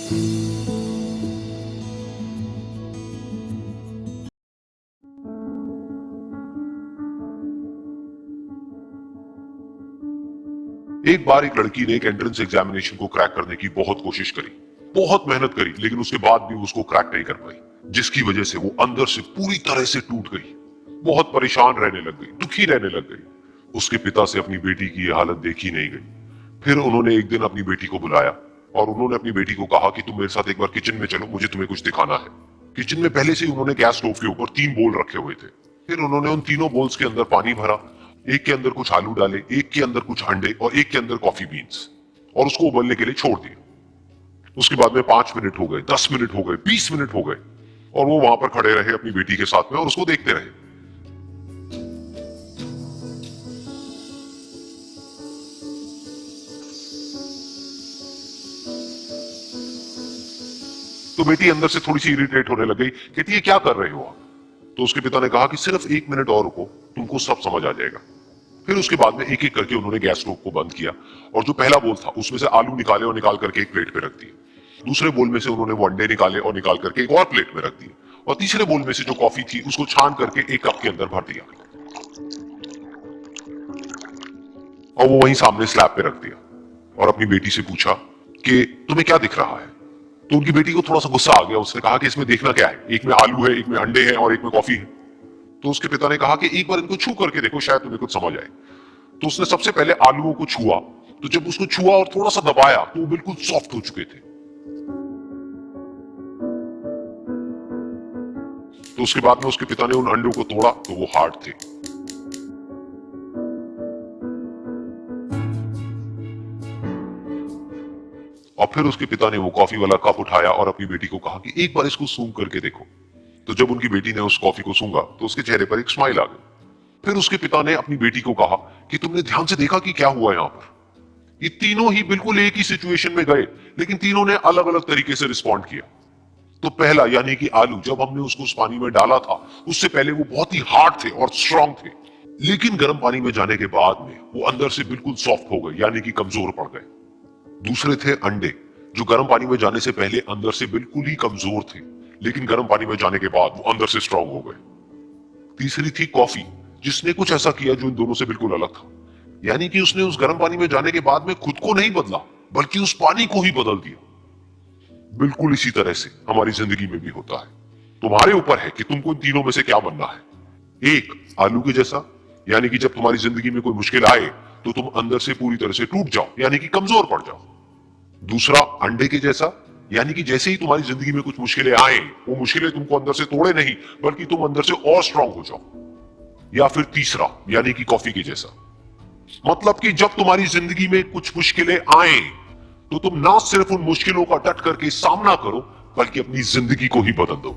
एक बार एक लड़की ने एक एंट्रेंस एग्जामिनेशन को क्रैक करने की बहुत कोशिश करी, बहुत मेहनत करी, लेकिन उसके बाद भी उसको क्रैक नहीं कर पाई, जिसकी वजह से वो अंदर से पूरी तरह से टूट गई, बहुत परेशान रहने लग गई, दुखी रहने लग गई। उसके पिता से अपनी बेटी की ये हालत देखी नहीं गई। फिर उन्होंने एक दिन अपनी बेटी को बुलाया और उन्होंने अपनी बेटी को कहा कि तुम मेरे साथ एक बार किचन में चलो, मुझे तुम्हें कुछ दिखाना है। किचन में पहले से ही उन्होंने गैस स्टोव के ऊपर 3 बोल रखे हुए थे। फिर उन्होंने उन तीनों बोल्स के अंदर पानी भरा, एक के अंदर कुछ आलू डाले, एक के अंदर कुछ अंडे और एक के अंदर कॉफी बीन्स, और उसको उबलने के लिए छोड़ दिया। उसके बाद में 5 मिनट हो गए, 10 मिनट हो गए, 20 मिनट हो गए, और वो वहां पर खड़े रहे अपनी बेटी के साथ में और उसको देखते रहे। तो बेटी अंदर से थोड़ी सी इरिटेट होने लग गई, कहती है क्या कर रहे हो आप? तो उसके पिता ने कहा कि सिर्फ 1 मिनट और रुको, तुमको सब समझ आ जाएगा। फिर उसके बाद में एक एक करके उन्होंने गैस स्टोव को बंद किया और जो पहला बोल था उसमें से आलू निकाले और निकाल करके एक प्लेट पे रख दिए। दूसरे बोल में से उन्होंने वो अंडे निकाले और निकाल करके एक और प्लेट में रख दिए, और तीसरे बोल में से जो कॉफी थी उसको छान करके एक कप के अंदर भर दिया और वो वहीं सामने स्लैब पे रख दिया, और अपनी बेटी से पूछा कि तुम्हें क्या दिख रहा है? तो उनकी बेटी को थोड़ा सा गुस्सा आ गया। उसने कहा कि इसमें देखना क्या है, एक में आलू है, एक में अंडे हैं और एक में कॉफी है। तो उसके पिता ने कहा कि एक बार इनको छू करके देखो, शायद तुम्हें कुछ समझ आए। तो उसने सबसे पहले आलूओं को छुआ, तो जब उसको छुआ और थोड़ा सा दबाया तो वो बिल्कुल सॉफ्ट हो चुके थे। तो उसके बाद में उसके पिता ने उन अंडों को तोड़ा तो वो हार्ड थे। और फिर उसके पिता ने वो कॉफी वाला कप उठाया और अपनी बेटी को कहा कि एक बार इसको सूंघ करके देखो। तो जब उनकी बेटी ने उस कॉफी को सूंघा तो उसके चेहरे पर एक स्माइल आ गई। फिर उसके पिता ने अपनी बेटी को कहा कि तुमने ध्यान से देखा कि क्या हुआ यहां पर? ये तीनों ही बिल्कुल एक ही सिचुएशन में गए, लेकिन तीनों ने अलग अलग तरीके से रिस्पॉन्ड किया। तो पहला यानी कि आलू, जब हमने उसको उस पानी में डाला था उससे पहले वो बहुत ही हार्ड थे और स्ट्रांग थे, लेकिन गर्म पानी में जाने के बाद में वो अंदर से बिल्कुल सॉफ्ट हो गए, यानी कि कमजोर पड़ गए। दूसरे थे अंडे, जो गर्म पानी में जाने से पहले अंदर से बिल्कुल ही कमजोर थे, लेकिन गर्म पानी में जाने के बाद वो अंदर से स्ट्रांग हो गए। तीसरी थी कॉफी, जिसने कुछ ऐसा किया जो इन दोनों से बिल्कुल अलग था, यानी कि उसने उस गर्म पानी में जाने के बाद में खुद को नहीं बदला, बल्कि उस पानी को ही बदल दिया। बिल्कुल इसी तरह से हमारी जिंदगी में भी होता है। तुम्हारे ऊपर है कि तुमको इन तीनों में से क्या बनना है। एक, आलू के जैसा, यानी कि जब तुम्हारी जिंदगी में कोई मुश्किल आए तो तुम अंदर से पूरी तरह से टूट जाओ, यानी कि कमजोर पड़ जाओ। दूसरा, अंडे के जैसा, यानी कि जैसे ही तुम्हारी जिंदगी में कुछ मुश्किलें आए, वो मुश्किलें तुमको अंदर से तोड़े नहीं, बल्कि तुम अंदर से और स्ट्रांग हो जाओ। या फिर तीसरा, यानी कि कॉफी के जैसा, मतलब कि जब तुम्हारी जिंदगी में कुछ मुश्किलें आए तो तुम ना सिर्फ उन मुश्किलों का डट करके सामना करो, बल्कि अपनी जिंदगी को ही बदल दो।